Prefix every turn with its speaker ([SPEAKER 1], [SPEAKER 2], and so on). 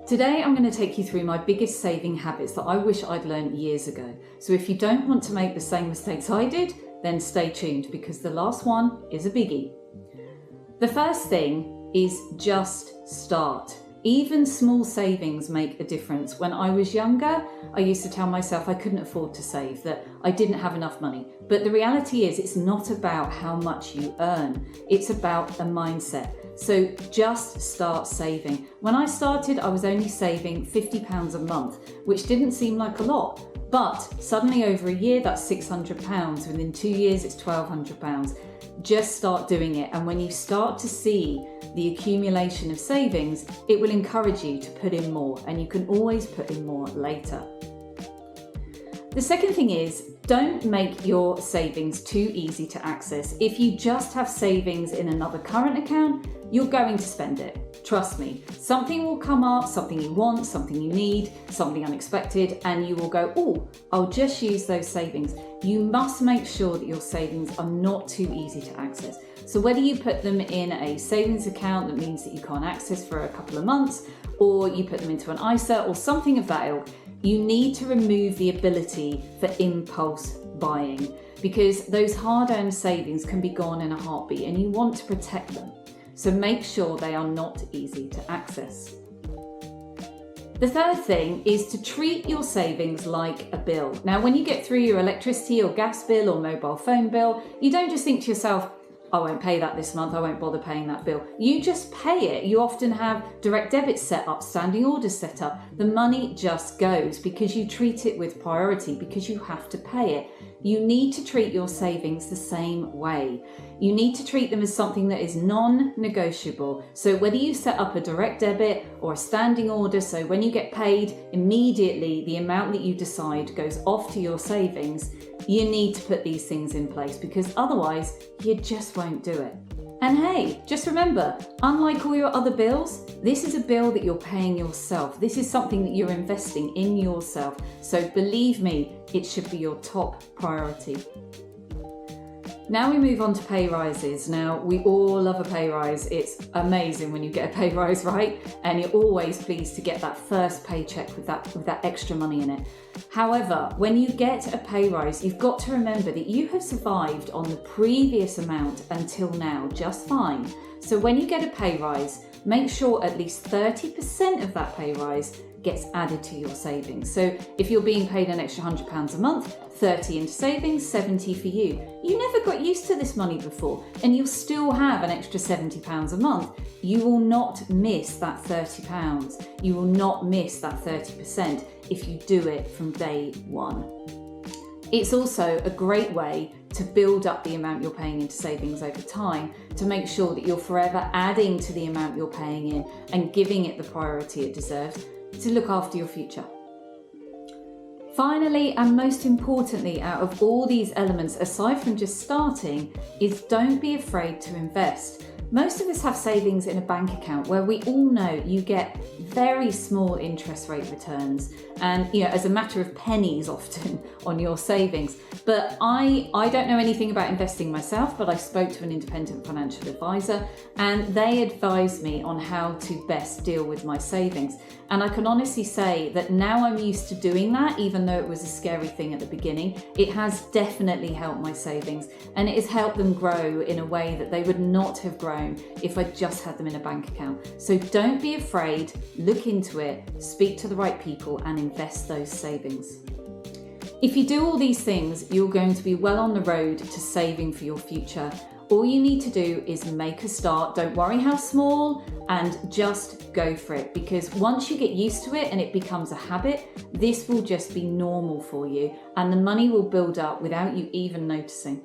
[SPEAKER 1] Today I'm going to take you through my biggest saving habits that I wish I'd learned years ago. So if you don't want to make the same mistakes I did, then stay tuned because the last one is a biggie. The first thing is just start. Even small savings make a difference. When I was younger, I used to tell myself I couldn't afford to save, that I didn't have enough money. But the reality is it's not about how much you earn. It's about a mindset. So just start saving. When I started, I was only saving £50 a month, which didn't seem like a lot. But suddenly over a year, that's £600. Within 2 years, it's £1,200. Just start doing it. And when you start to see the accumulation of savings, it will encourage you to put in more, and you can always put in more later. The second thing is, don't make your savings too easy to access. If you just have savings in another current account, you're going to spend it. Trust me, something will come up, something you want, something you need, something unexpected, and you will go, oh, I'll just use those savings. You must make sure that your savings are not too easy to access. So whether you put them in a savings account that means that you can't access for a couple of months, or you put them into an ISA or something of that ilk, you need to remove the ability for impulse buying, because those hard-earned savings can be gone in a heartbeat and you want to protect them. So make sure they are not easy to access. The third thing is to treat your savings like a bill. Now, when you get through your electricity or gas bill or mobile phone bill, you don't just think to yourself, I won't pay that this month, I won't bother paying that bill. You just pay it. You often have direct debits set up, standing orders set up. The money just goes because you treat it with priority, because you have to pay it. You need to treat your savings the same way. You need to treat them as something that is non-negotiable. So whether you set up a direct debit or a standing order, so when you get paid, immediately the amount that you decide goes off to your savings, you need to put these things in place, because otherwise you just won't do it. And hey, just remember, unlike all your other bills, this is a bill that you're paying yourself. This is something that you're investing in yourself. So believe me, it should be your top priority. Now we move on to pay rises. Now, we all love a pay rise. It's amazing when you get a pay rise, right? And you're always pleased to get that first paycheck with that extra money in it. However, when you get a pay rise, you've got to remember that you have survived on the previous amount until now just fine. So when you get a pay rise, make sure at least 30% of that pay rise gets added to your savings. So if you're being paid an extra £100 a month, 30 into savings, 70 for you. You never got used to this money before, and you'll still have an extra £70 a month. You will not miss that £30. You will not miss that 30% if you do it from day one. It's also a great way to build up the amount you're paying into savings over time, to make sure that you're forever adding to the amount you're paying in and giving it the priority it deserves to look after your future. Finally, and most importantly, out of all these elements, aside from just starting, is don't be afraid to invest. Most of us have savings in a bank account where we all know you get very small interest rate returns, and as a matter of pennies often on your savings. But I don't know anything about investing myself, but I spoke to an independent financial advisor and they advised me on how to best deal with my savings. And I can honestly say that now I'm used to doing that, even though it was a scary thing at the beginning. It has definitely helped my savings, and it has helped them grow in a way that they would not have grown if I just had them in a bank account. So don't be afraid, look into it, speak to the right people and invest those savings. If you do all these things, you're going to be well on the road to saving for your future. All you need to do is make a start. Don't worry how small, and just go for it, because once you get used to it and it becomes a habit, this will just be normal for you and the money will build up without you even noticing.